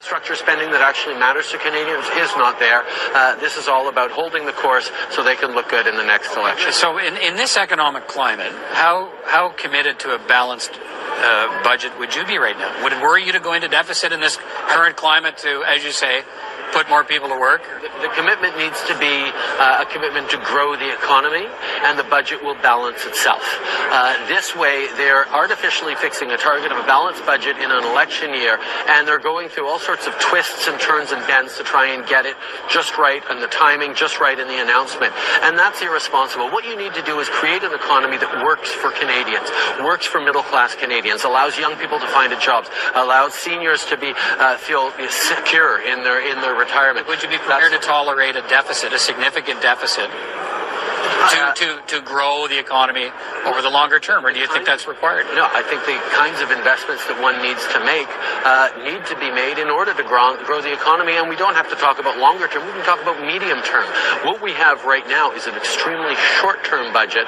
Infrastructure spending that actually matters to Canadians is not there. This is all about holding the course so they can look good in the next election. So in this economic climate, how committed to a balanced budget would you be right now? Would it worry you to go into deficit in this current climate to, as you say, put more people to work? The commitment needs to be a commitment to grow the economy, and the budget will balance itself. This way, they're artificially fixing a target of a balanced budget in an election year, and they're going through all sorts of twists and turns and bends to try and get it just right and the timing just right in the announcement. And that's irresponsible. What you need to do is create an economy that works for Canadians, works for middle-class Canadians, allows young people to find jobs, allows seniors to be feel secure in their retirement. Would you be prepared to tolerate a deficit, a significant deficit, to grow the economy over the longer term, or do you think that's required? No, I think the kinds of investments that one needs to make need to be made in order to grow the economy, and we don't have to talk about longer term. We can talk about medium term. What we have right now is an extremely short-term budget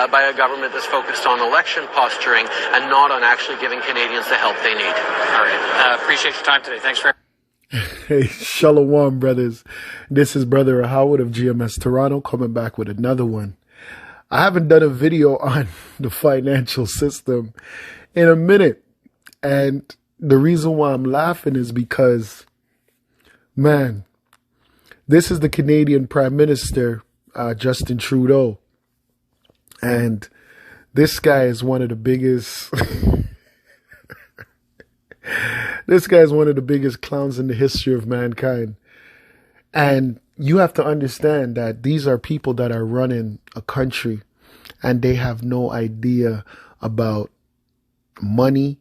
by a government that's focused on election posturing and not on actually giving Canadians the help they need. All right. Appreciate your time today. Thanks very much. Hey, Shalom, brothers. This is Brother Howard of GMS Toronto coming back with another one. I haven't done a video on the financial system in a minute. And the reason why I'm laughing is because, man, this is the Canadian Prime Minister, Justin Trudeau. And this guy is one of the biggest... This guy is one of the biggest clowns in the history of mankind. And you have to understand that these are people that are running a country and they have no idea about money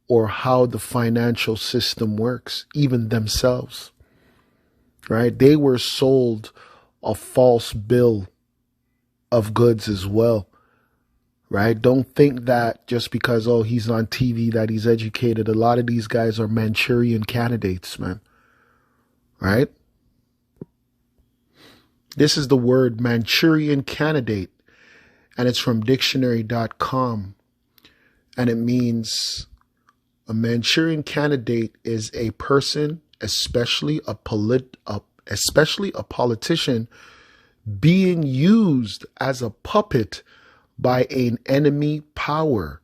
or how the financial system works, even themselves. Right? They were sold a false bill of goods as well. Right? Don't think that just because, oh, he's on TV that he's educated. A lot of these guys are Manchurian candidates, man. Right? This is the word Manchurian candidate, and it's from dictionary.com. And it means a Manchurian candidate is a person, especially a politician, being used as a puppet by an enemy power.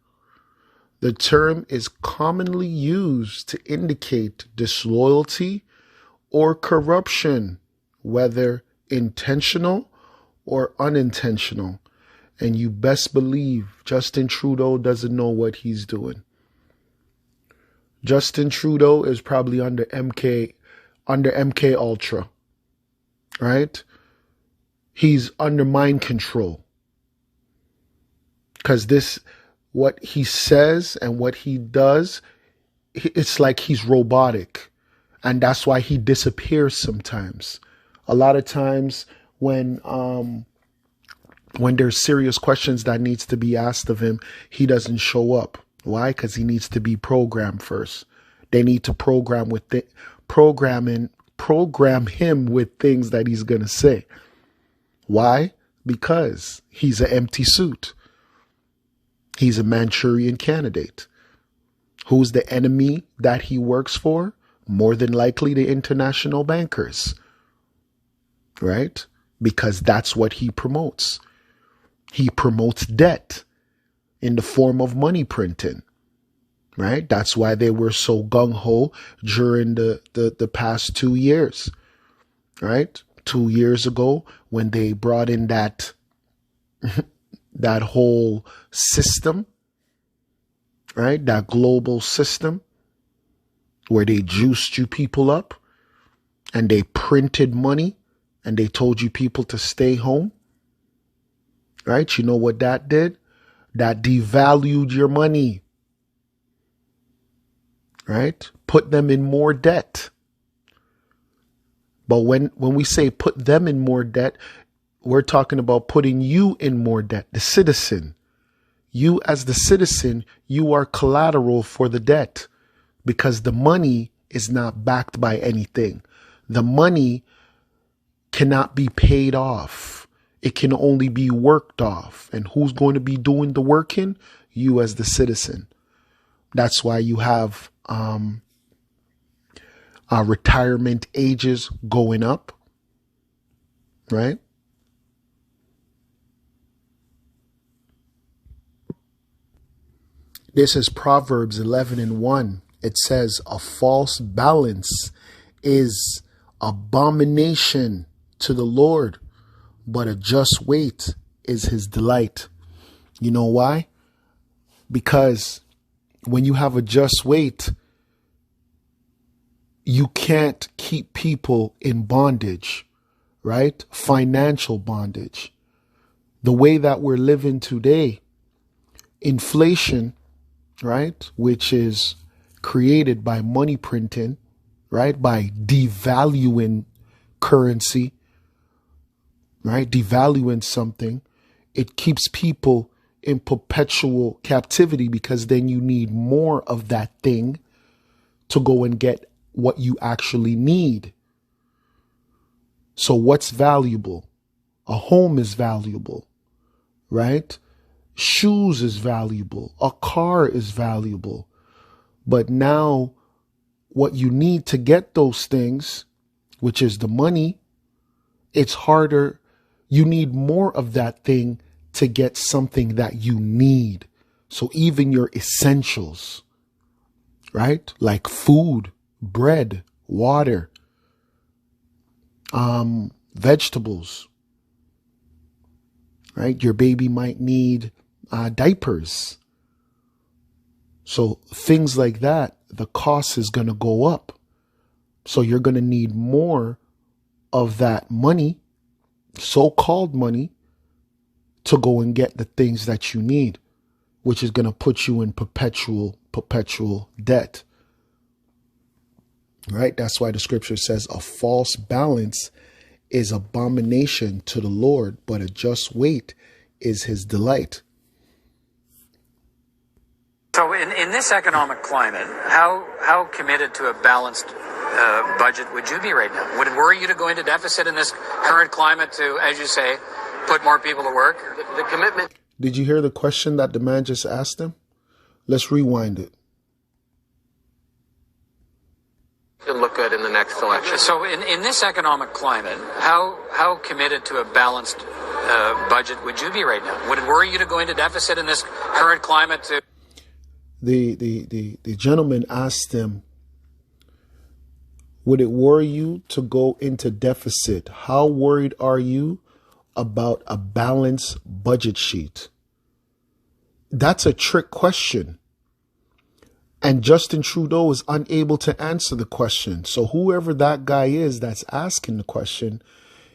The term is commonly used to indicate disloyalty or corruption, whether intentional or unintentional. And you best believe Justin Trudeau doesn't know what he's doing. Justin Trudeau is probably under MK Ultra, right? He's under mind control. Because what he says and what he does, it's like he's robotic. And that's why he disappears sometimes. A lot of times when there's serious questions that needs to be asked of him, he doesn't show up. Why? Because he needs to be programmed first. They need to program him with things that he's going to say. Why? Because he's an empty suit. He's a Manchurian candidate. Who's the enemy that he works for? More than likely the international bankers. Right? Because that's what he promotes. He promotes debt in the form of money printing. Right? That's why they were so gung-ho during the past 2 years. Right? 2 years ago when they brought in that whole system, right? That global system where they juiced you people up and they printed money and they told you people to stay home, right? You know what that did? That devalued your money, right? Put them in more debt. But when we say put them in more debt, we're talking about putting you in more debt, the citizen. You as the citizen, you are collateral for the debt because the money is not backed by anything. The money cannot be paid off. It can only be worked off. And who's going to be doing the working? You as the citizen. That's why you have retirement ages going up, right? This is Proverbs 11:1. It says, a false balance is abomination to the Lord, but a just weight is his delight. You know why? Because when you have a just weight, you can't keep people in bondage, right? Financial bondage. The way that we're living today, inflation, right, which is created by money printing, right, by devaluing currency, right, devaluing something, it keeps people in perpetual captivity, because then you need more of that thing to go and get what you actually need. So what's valuable? A home is valuable, right? Shoes is valuable. A car is valuable. But now what you need to get those things, which is the money, it's harder. You need more of that thing to get something that you need. So even your essentials, right? Like food, bread, water, vegetables, right? Your baby might need diapers. So things like that, the cost is going to go up. So you're going to need more of that money, so-called money, to go and get the things that you need, which is going to put you in perpetual debt. Right? That's why the scripture says a false balance is abomination to the Lord, but a just weight is his delight. So in this economic climate, how committed to a balanced budget would you be right now? Would it worry you to go into deficit in this current climate to, as you say, put more people to work? The commitment. Did you hear the question that the man just asked him? Let's rewind it. To look good in the next election. So in this economic climate, how committed to a balanced budget would you be right now? Would it worry you to go into deficit in this current climate to... The gentleman asked him, would it worry you to go into deficit? How worried are you about a balanced budget sheet? That's a trick question. And Justin Trudeau is unable to answer the question. So whoever that guy is that's asking the question,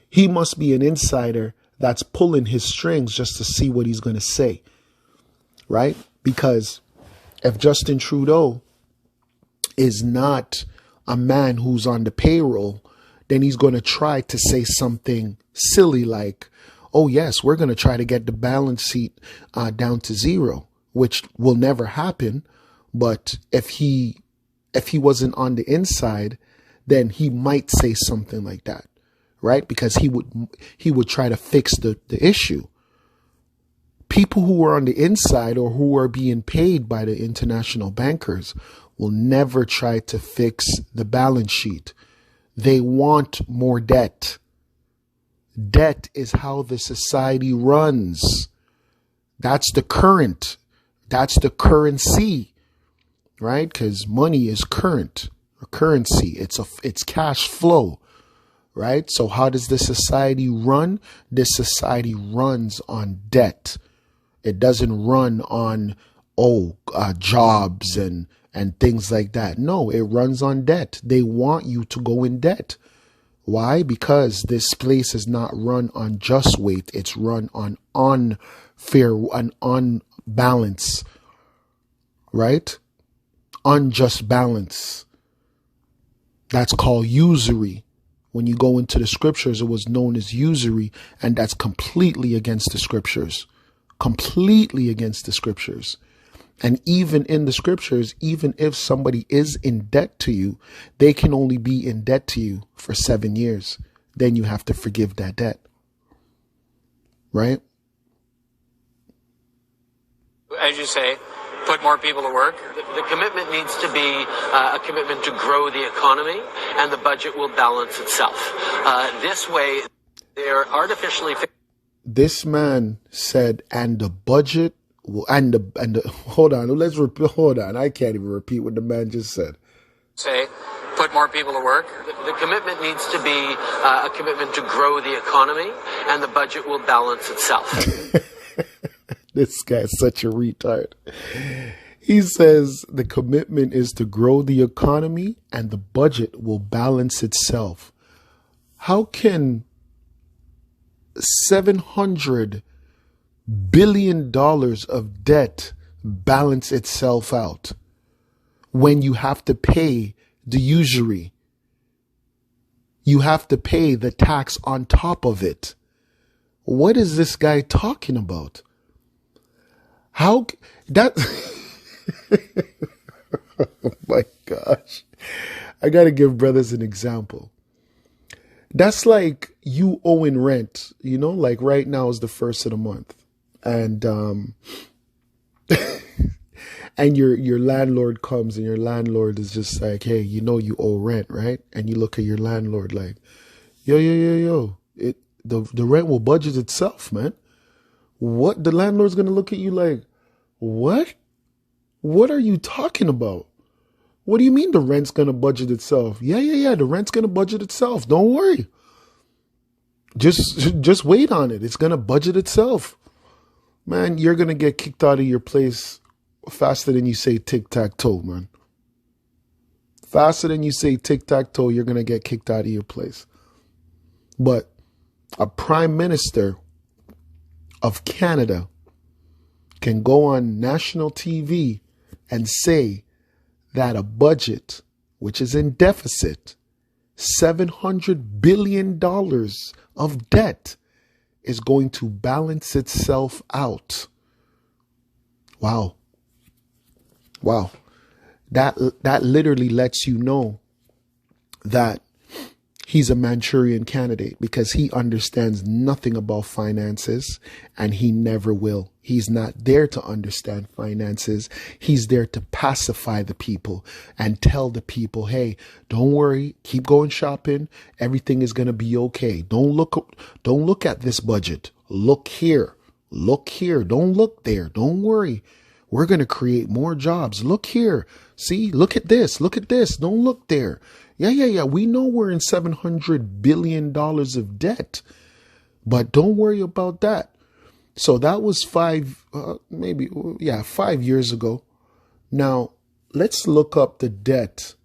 he must be an insider that's pulling his strings just to see what he's going to say. Right? Because if Justin Trudeau is not a man who's on the payroll, then he's going to try to say something silly like, oh, yes, we're going to try to get the balance sheet down to zero, which will never happen. But if he wasn't on the inside, then he might say something like that, right? Because he would try to fix the issue. People who are on the inside or who are being paid by the international bankers will never try to fix the balance sheet. They want more debt. Debt is how the society runs. That's the current. That's the currency, right? Because money is current, a currency. It's cash flow, right? So how does this society run? This society runs on debt. It doesn't run on, jobs and things like that. No, it runs on debt. They want you to go in debt. Why? Because this place is not run on just weight. It's run on unfair and unbalance, right? Unjust balance. That's called usury. When you go into the scriptures, it was known as usury, and that's completely against the scriptures. Completely against the scriptures. And even in the scriptures, even if somebody is in debt to you, they can only be in debt to you for 7 years. Then you have to forgive that debt. Right? As you say, put more people to work? The commitment needs to be a commitment to grow the economy, and the budget will balance itself. This way, they're artificially. This man said, and the budget will, and the hold on, let's repeat. Hold on, I can't even repeat what the man just said. Say, put more people to work? The commitment needs to be a commitment to grow the economy, and the budget will balance itself. This guy's such a retard. He says the commitment is to grow the economy and the budget will balance itself. How can $700 billion of debt balance itself out when you have to pay the usury? You have to pay the tax on top of it. What is this guy talking about? How that? Oh my gosh. I got to give brothers an example. That's like you owing rent, you know, like right now is the first of the month. And and your landlord comes and your landlord is just like, hey, you know you owe rent, right? And you look at your landlord like, yo. The rent will budget itself, man. What? The landlord's going to look at you like, what? What are you talking about? What do you mean the rent's going to budget itself? Yeah. The rent's going to budget itself. Don't worry. Just wait on it. It's going to budget itself. Man, you're going to get kicked out of your place faster than you say tic-tac-toe, man. Faster than you say tic-tac-toe, you're going to get kicked out of your place. But a prime minister of Canada can go on national TV and say that a budget, which is in deficit, $700 billion of debt, is going to balance itself out. Wow. That literally lets you know that he's a Manchurian candidate, because he understands nothing about finances and he never will. He's not there to understand finances. He's there to pacify the people and tell the people, hey, don't worry, keep going shopping. Everything is going to be okay. Don't look at this budget. Look here. Don't look there. Don't worry. We're going to create more jobs. Look here. See, look at this. Don't look there. Yeah. We know we're in $700 billion of debt, but don't worry about that. So that was 5 years ago. Now let's look up the debt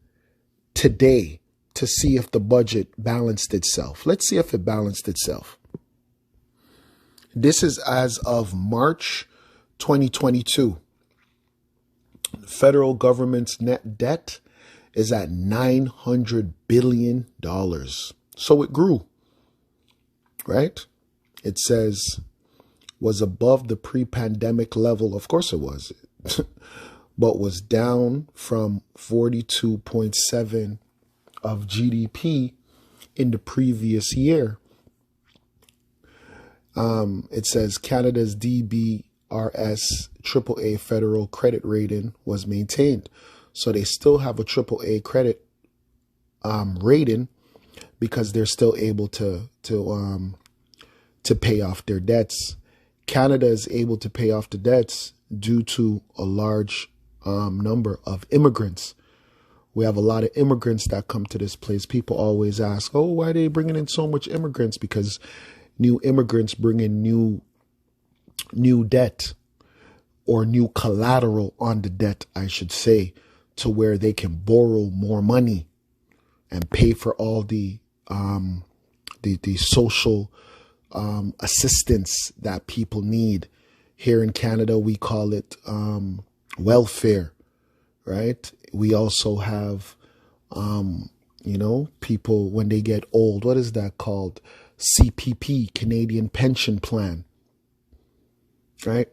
today to see if the budget balanced itself. Let's see if it balanced itself. This is as of March 2022. Federal government's net debt is at $900 billion. So it grew, right? It says was above the pre-pandemic level. Of course it was, but was down from 42.7 of GDP in the previous year. It says Canada's DBRS AAA federal credit rating was maintained. So they still have a AAA credit rating because they're still able to pay off their debts. Canada is able to pay off the debts due to a large number of immigrants. We have a lot of immigrants that come to this place. People always ask, oh, why are they bringing in so much immigrants? Because new immigrants bring in new debt, or new collateral on the debt, I should say, to where they can borrow more money and pay for all the social assistance that people need. Here in Canada, we call it welfare, right? We also have, people when they get old, what is that called? CPP, Canadian Pension Plan, right?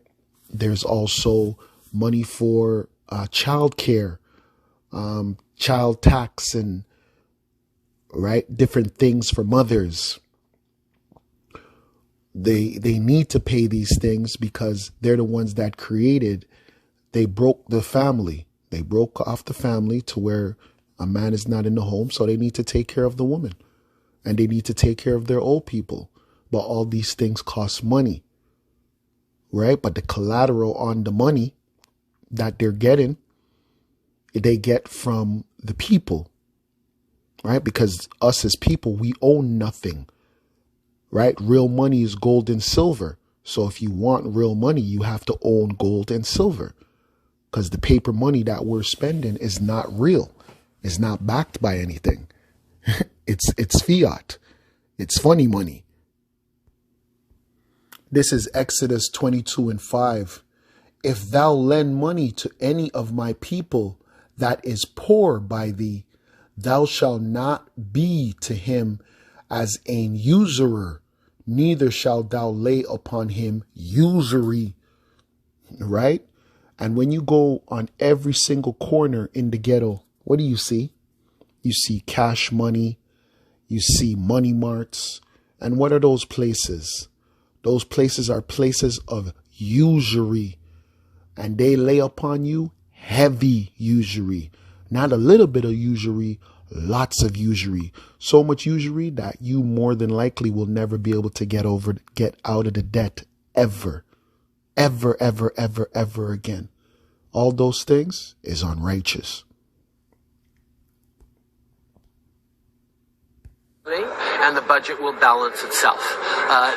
There's also money for child care, child tax, and different things for mothers. They need to pay these things because they're the ones that created They broke the family. They broke off the family to where a man is not in the home, so they need to take care of the woman. And they need to take care of their old people. But all these things cost money, right? But the collateral on the money that they're getting, they get from the people, right? Because us as people, we own nothing, right? Real money is gold and silver. So if you want real money, you have to own gold and silver, because the paper money that we're spending is not real. It's not backed by anything. It's fiat. It's funny money. This is Exodus 22:5. If thou lend money to any of my people that is poor by thee, thou shalt not be to him as an usurer, neither shalt thou lay upon him usury. Right? And when you go on every single corner in the ghetto, what do you see? You see cash money. You see money marts. And what are those places? Those places are places of usury. And they lay upon you heavy usury. Not a little bit of usury, lots of usury. So much usury that you more than likely will never be able to get out of the debt ever. Ever, ever, ever, ever again. All those things is unrighteous. And the budget will balance itself.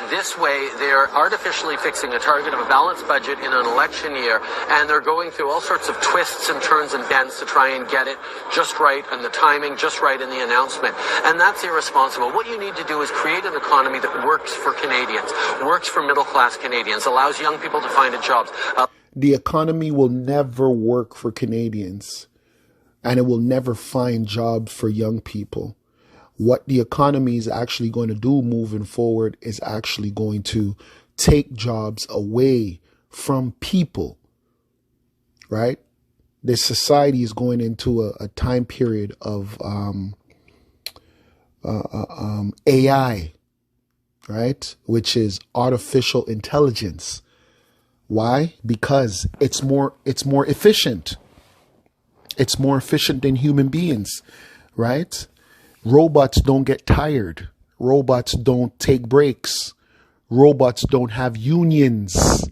This way, they're artificially fixing a target of a balanced budget in an election year, and they're going through all sorts of twists and turns and bends to try and get it just right, and the timing just right in the announcement. And that's irresponsible. What you need to do is create an economy that works for Canadians, works for middle-class Canadians, allows young people to find a job. The economy will never work for Canadians, and it will never find jobs for young people. What the economy is actually going to do moving forward is actually going to take jobs away from people, right? This society is going into a time period of AI, right? Which is artificial intelligence. Why? Because it's more efficient. It's more efficient than human beings, right? Robots don't get tired. Robots don't take breaks. Robots don't have unions.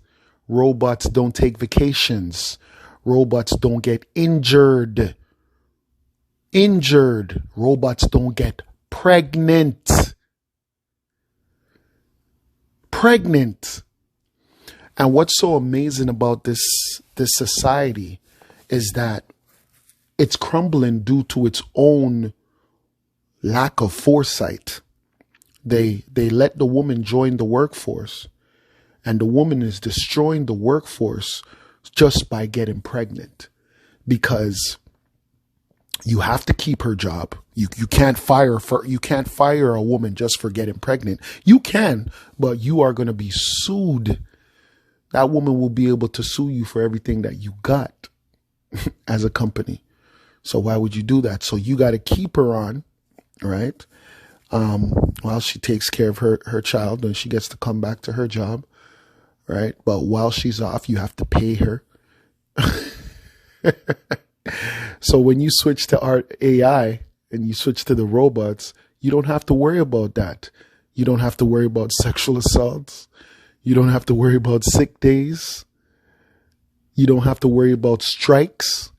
Robots don't take vacations. Robots don't get injured. Robots don't get pregnant. And what's so amazing about this society is that it's crumbling due to its own lack of foresight. They let the woman join the workforce, and the woman is destroying the workforce just by getting pregnant, because you have to keep her job. You can't fire a woman just for getting pregnant. You can, but you are going to be sued. That woman will be able to sue you for everything that you got as a company. So why would you do that? So you got to keep her on, right? While she takes care of her child, and she gets to come back to her job, right? But while she's off, you have to pay her. So when you switch to AI and you switch to the robots, you don't have to worry about that. You don't have to worry about sexual assaults. You don't have to worry about sick days. You don't have to worry about strikes.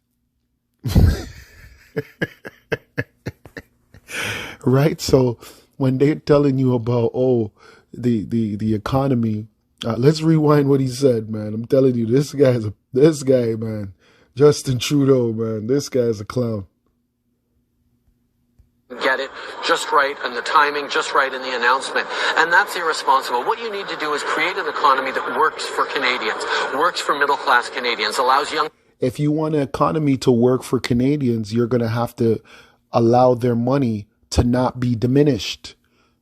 Right? So when they're telling you about, the economy, let's rewind what he said, man. I'm telling you, this guy, man, Justin Trudeau, man, this guy's a clown. Get it just right, and the timing just right in the announcement. And that's irresponsible. What you need to do is create an economy that works for Canadians, works for middle-class Canadians, allows young... If you want an economy to work for Canadians, you're going to have to allow their money to not be diminished.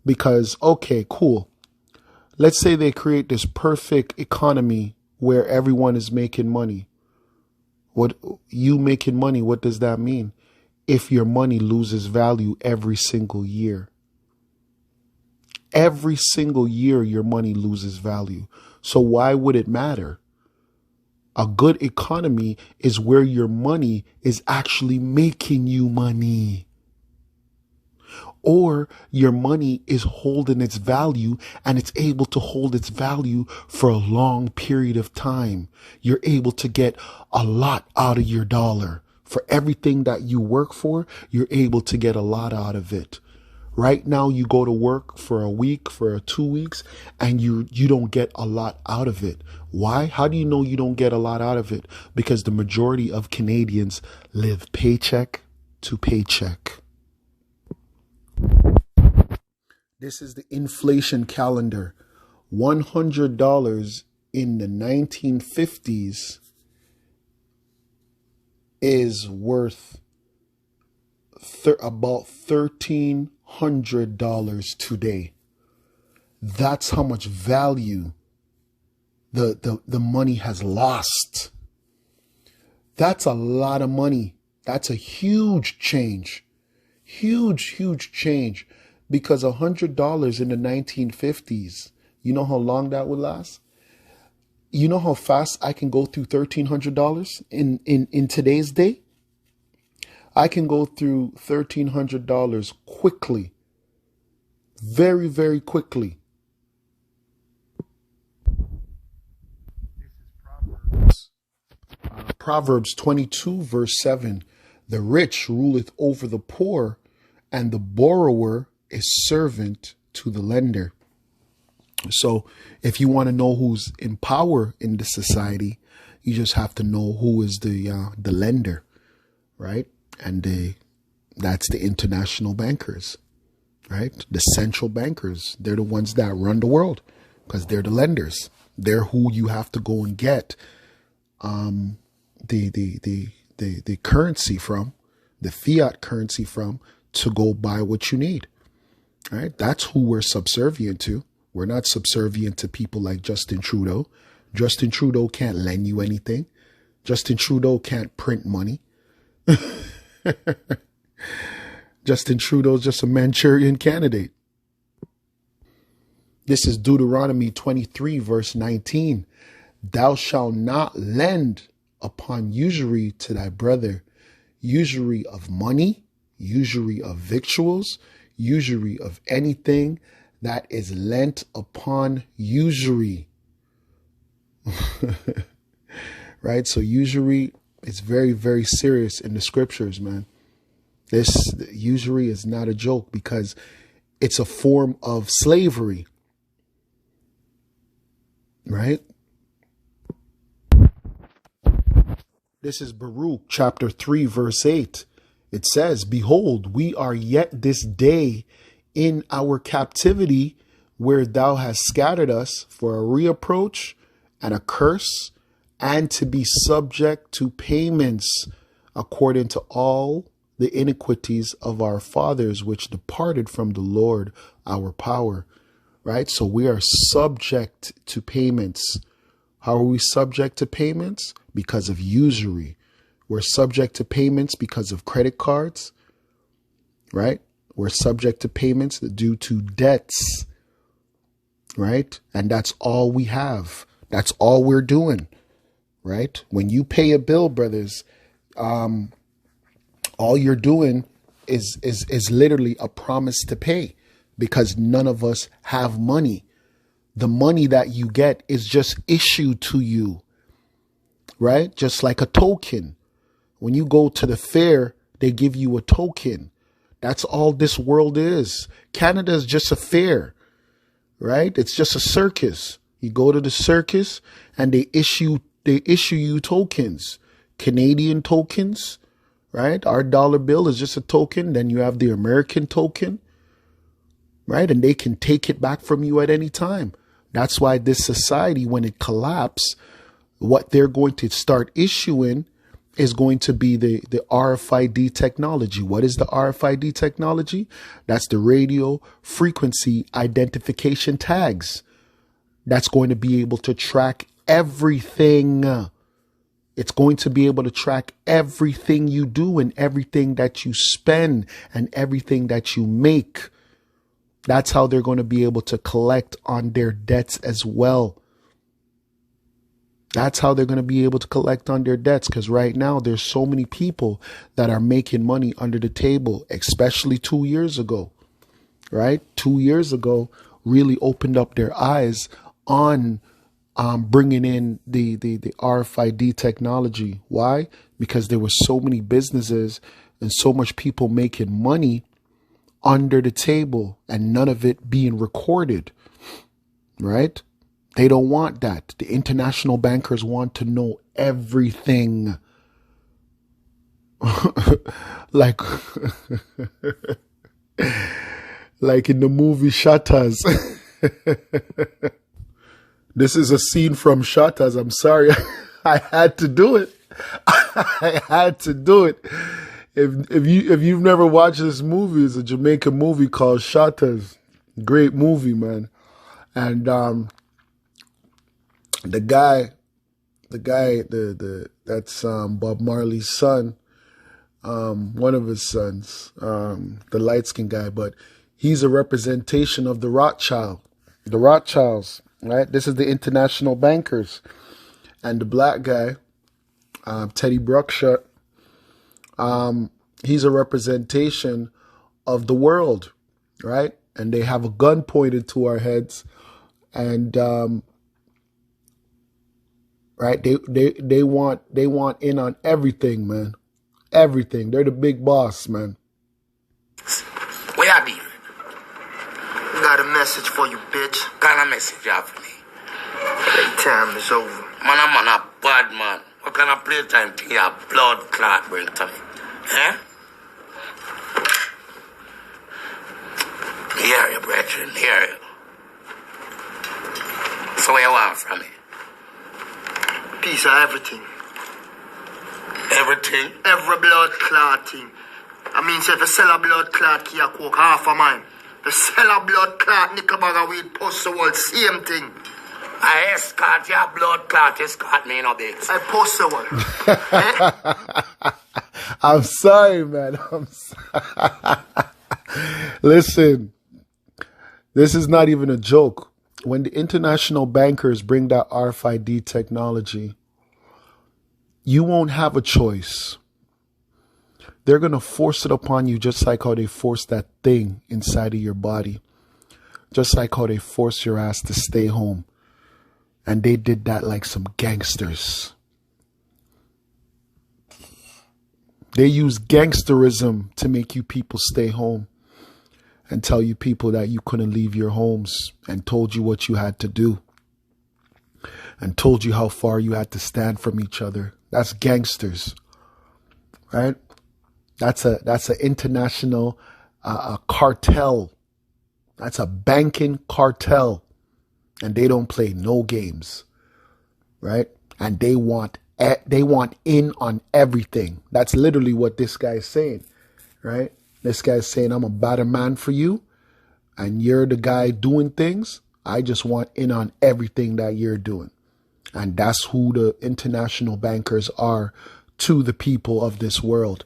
Because, okay, cool. Let's say they create this perfect economy where everyone is making money. What you making money, what does that mean? If your money loses value every single year. Every single year your money loses value. So why would it matter? A good economy is where your money is actually making you money. Or your money is holding its value and it's able to hold its value for a long period of time. You're able to get a lot out of your dollar. For everything that you work for, you're able to get a lot out of it. Right now, you go to work for a week, for 2 weeks, and you don't get a lot out of it. Why? How do you know you don't get a lot out of it? Because the majority of Canadians live paycheck to paycheck. This is the inflation calendar. $100 in the 1950s is worth about $1,300 today. That's how much value the money has lost. That's a lot of money. That's a huge change. Huge change. Because $100 in the 1950s, you know how long that would last? You know how fast I can go through $1,300 in today's day? I can go through $1,300 quickly. Very, very quickly. This is Proverbs 22, verse 7. The rich ruleth over the poor, and the borrower is servant to the lender. So if you want to know who's in power in the society, you just have to know who is the lender, right? And that's the international bankers, right? The central bankers. They're the ones that run the world because they're the lenders. They're who you have to go and get the currency from, the fiat currency from, to go buy what you need. Right? That's who we're subservient to. We're not subservient to people like Justin Trudeau. Justin Trudeau can't lend you anything. Justin Trudeau can't print money. Justin Trudeau's just a Manchurian candidate. This is Deuteronomy 23, verse 19. Thou shalt not lend upon usury to thy brother, usury of money, usury of victuals, usury of anything that is lent upon usury. Right? So usury is very, very serious in the scriptures, man. This usury is not a joke because it's a form of slavery. Right? This is Baruch chapter 3, verse 8. It says, behold, we are yet this day in our captivity, where thou hast scattered us for a reproach and a curse, and to be subject to payments according to all the iniquities of our fathers, which departed from the Lord our power. Right? So we are subject to payments. How are we subject to payments? Because of usury. We're subject to payments because of credit cards, right? We're subject to payments due to debts, right? And that's all we have. That's all we're doing, right? When you pay a bill, brothers, all you're doing is literally a promise to pay, because none of us have money. The money that you get is just issued to you, right? Just like a token. When you go to the fair, they give you a token. That's all this world is. Canada is just a fair, right? It's just a circus. You go to the circus and they issue you tokens, Canadian tokens, right? Our dollar bill is just a token. Then you have the American token, right? And they can take it back from you at any time. That's why this society, when it collapses, what they're going to start issuing is going to be the RFID technology. What is the RFID technology? That's the radio frequency identification tags. That's going to be able to track everything. It's going to be able to track everything you do and everything that you spend and everything that you make. That's how they're going to be able to collect on their debts as well. That's how they're going to be able to collect on their debts. Because right now, there's so many people that are making money under the table, especially 2 years ago, right? 2 years ago really opened up their eyes on bringing in the RFID technology. Why? Because there were so many businesses and so much people making money under the table and none of it being recorded, right? They don't want that. The international bankers want to know everything. like, like in the movie Shutters. This is a scene from Shutters. I'm sorry. I had to do it. I had to do it. If you've never watched this movie, it's a Jamaican movie called Shutters. Great movie, man. And the guy that's Bob Marley's son, one of his sons, the light-skinned guy, but he's a representation of the Rothschilds, right? This is the international bankers. And the black guy, Teddy Bruckshut, he's a representation of the world, right? And they have a gun pointed to our heads, and right, they want in on everything, man. Everything. They're the big boss, man. Where are you? Got a message for you, bitch. Got a message you have for me. Playtime is over. Man, I'm a bad man. What kind of playtime thing your blood clot bring to me? Eh? Hear you, brethren, hear you. So what you want from me? Piece of everything. Everything? Every blood clot thing. I mean, say if you sell a blood clot, key a coke, half of mine. If you sell a blood clot, nickel bag of weed, post the world, same thing. I escort your blood clot, escort me in a bit. I post the world. I'm sorry, man. I'm sorry. Listen, this is not even a joke. When the international bankers bring that RFID technology, you won't have a choice. They're going to force it upon you just like how they forced that thing inside of your body. Just like how they forced your ass to stay home. And they did that like some gangsters. They use gangsterism to make you people stay home and tell you people that you couldn't leave your homes and told you what you had to do and told you how far you had to stand from each other. That's gangsters, right? That's an international cartel. That's a banking cartel, and they don't play no games, right? And they want in on everything. That's literally what this guy's saying, right? This guy's saying, I'm a better man for you, and you're the guy doing things. I just want in on everything that you're doing. And that's who the international bankers are to the people of this world.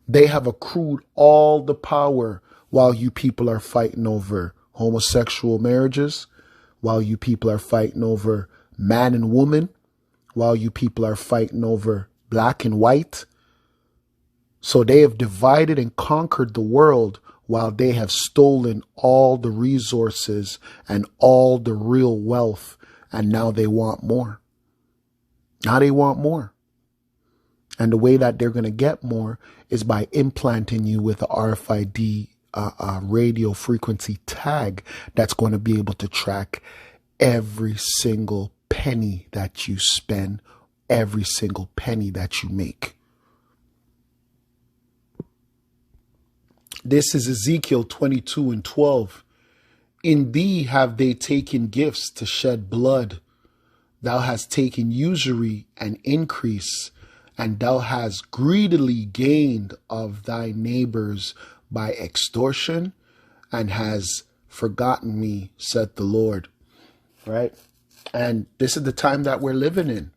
They have accrued all the power while you people are fighting over homosexual marriages, while you people are fighting over man and woman, while you people are fighting over black and white. So they have divided and conquered the world while they have stolen all the resources and all the real wealth. And now they want more. Now they want more. And the way that they're going to get more is by implanting you with a RFID radio frequency tag that's going to be able to track every single penny that you spend, every single penny that you make. This is Ezekiel 22:12. In thee have they taken gifts to shed blood. Thou hast taken usury and increase, and thou hast greedily gained of thy neighbors by extortion, and has forgotten me, said the Lord. Right? And this is the time that we're living in.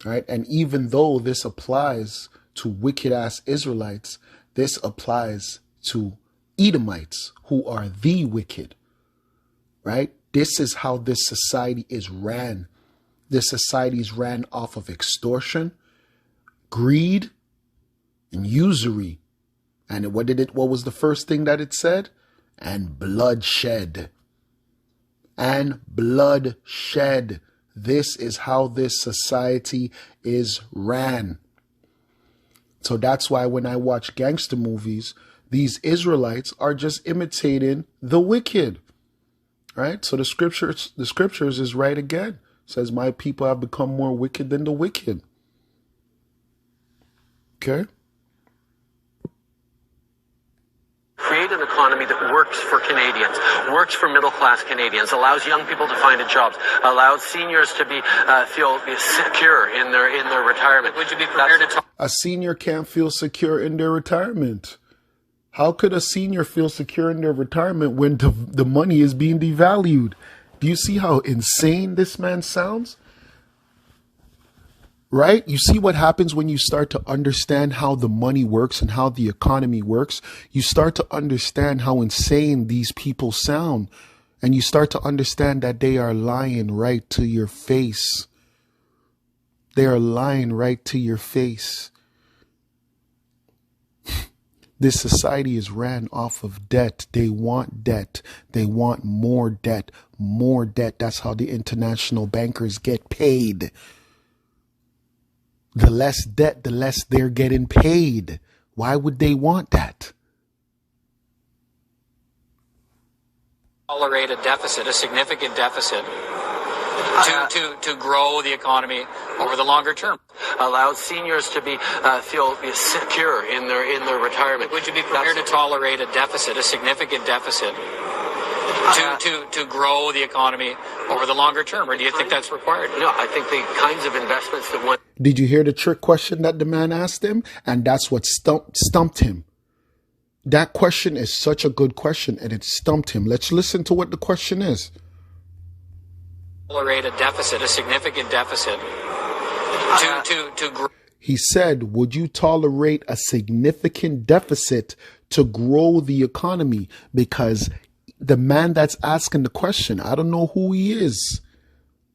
Right? And even though this applies to wicked ass Israelites, this applies to Edomites, who are the wicked. Right? This is how this society is ran. This society's ran off of extortion, greed, and usury. And what was the first thing that it said? And bloodshed. And bloodshed. This is how this society is ran. So that's why when I watch gangster movies, these Israelites are just imitating the wicked. Right? So the scriptures is right again. It says, my people have become more wicked than the wicked. Okay? Create an economy that works for Canadians, works for middle-class Canadians, allows young people to find jobs, allows seniors to feel secure in their retirement. Would you be prepared to talk? A senior can't feel secure in their retirement. How could a senior feel secure in their retirement when the money is being devalued? Do you see how insane this man sounds? Right? You see what happens when you start to understand how the money works and how the economy works. You start to understand how insane these people sound. And you start to understand that they are lying right to your face. They are lying right to your face. This society is ran off of debt. They want debt. They want more debt. More debt. That's how the international bankers get paid. The less debt, the less they're getting paid. Why would they want that? Tolerate a deficit, a significant deficit, to grow the economy over the longer term. Allow seniors to feel secure in their retirement. Would you be prepared to tolerate a deficit, a significant deficit, to grow the economy over the longer term, or do you think that's required? No, I think the kinds of investments that one. Did you hear the trick question that the man asked him? And that's what stumped him. That question is such a good question, and it stumped him. Let's listen to what the question is. Tolerate a deficit, a significant deficit, to grow. He said, would you tolerate a significant deficit to grow the economy? Because the man that's asking the question, I don't know who he is,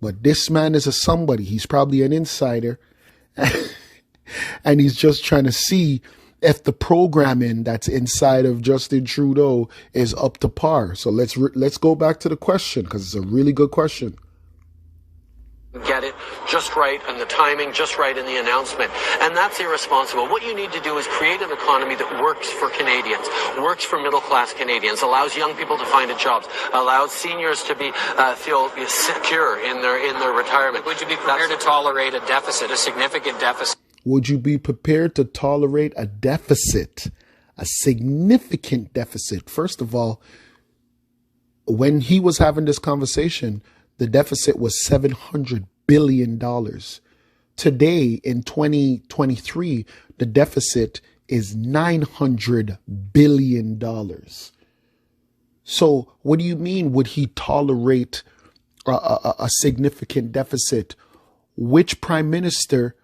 but this man is a somebody. He's probably an insider. And he's just trying to see if the programming that's inside of Justin Trudeau is up to par. So let's go back to the question, because it's a really good question. Get it just right and the timing just right in the announcement. And that's irresponsible. What you need to do is create an economy that works for Canadians, works for middle-class Canadians, allows young people to find jobs, allows seniors to feel secure in their retirement. Would you be prepared to tolerate a deficit, a significant deficit? Would you be prepared to tolerate a deficit, a significant deficit? First of all, when he was having this conversation, the deficit was $700 billion. Today, in 2023, the deficit is $900 billion. So what do you mean, would he tolerate a significant deficit? Which prime minister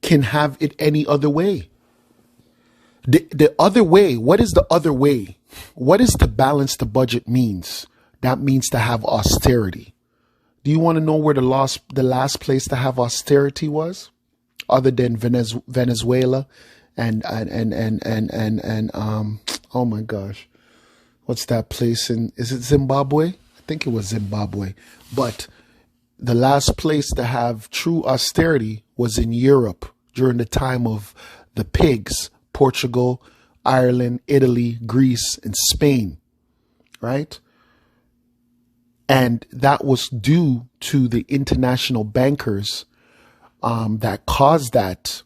can have it any other way? The other way, what is the other way? What is to balance the budget means? That means to have austerity. Do you want to know where the last place to have austerity was, other than Venezuela and oh my gosh, what's that place is it Zimbabwe? I think it was Zimbabwe. But the last place to have true austerity was in Europe during the time of the pigs, Portugal, Ireland, Italy, Greece, and Spain, right? And that was due to the international bankers that caused that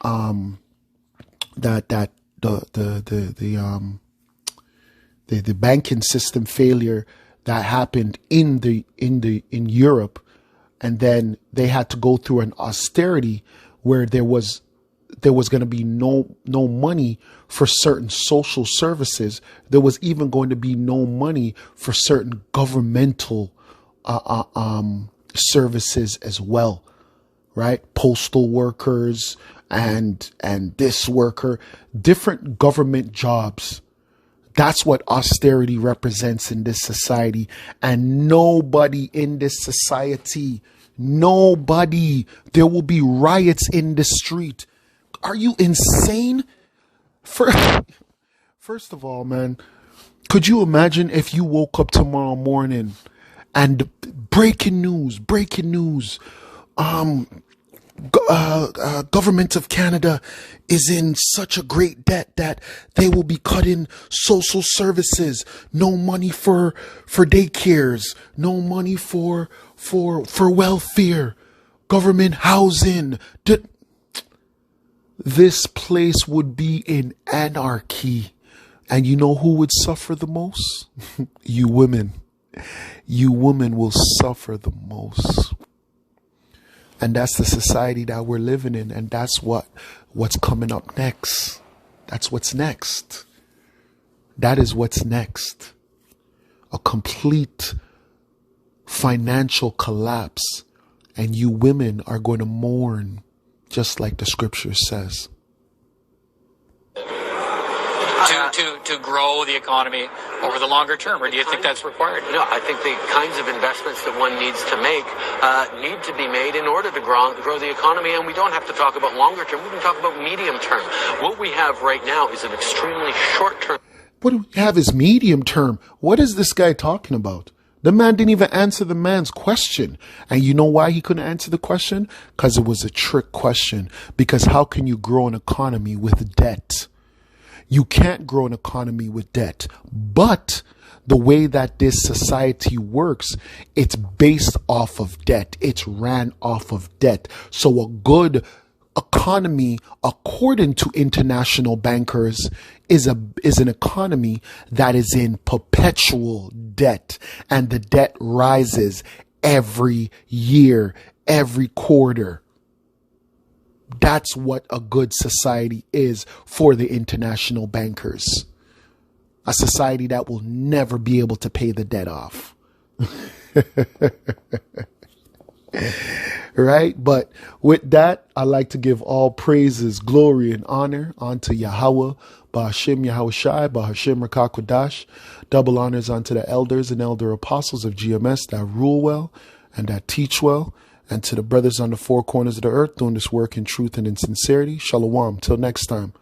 the banking system failure that happened in Europe, and then they had to go through an austerity where there was going to be no money for certain social services. There was even going to be no money for certain governmental services as well, right? Postal workers and this worker, different government jobs. That's what austerity represents in this society. And nobody in this society Nobody. There will be riots in the street. Are you insane? First of all, man, could you imagine if you woke up tomorrow morning and breaking news, government of Canada is in such a great debt that they will be cutting social services, no money for daycares, no money for welfare, government housing. This place would be in anarchy. And you know who would suffer the most? You women. You women will suffer the most. And that's the society that we're living in. And that's what's coming up next. That's what's next. That is what's next. A complete financial collapse. And you women are going to mourn, just like the scripture says. To grow the economy over the longer term, or do you think that's required? No, I think the kinds of investments that one needs to make need to be made in order to grow the economy, and we don't have to talk about longer term. We can talk about medium term. What we have right now is an extremely short term. What we have is medium term. What is this guy talking about? The man didn't even answer the man's question. And you know why he couldn't answer the question? Because it was a trick question. Because how can you grow an economy with debt? You can't grow an economy with debt. But the way that this society works, it's based off of debt. It's ran off of debt. So a good economy, according to international bankers, is an economy that is in perpetual debt. And the debt rises every year, every quarter. That's what a good society is for the international bankers. A society that will never be able to pay the debt off. Right? But with that, I like to give all praises, glory, and honor unto Yahweh, Ba'ashim Yahweh Shai, Ba'ashim Rakakwadash. Double honors unto the elders and elder apostles of GMS that rule well and that teach well. And to the brothers on the four corners of the earth doing this work in truth and in sincerity. Shalom. Till next time.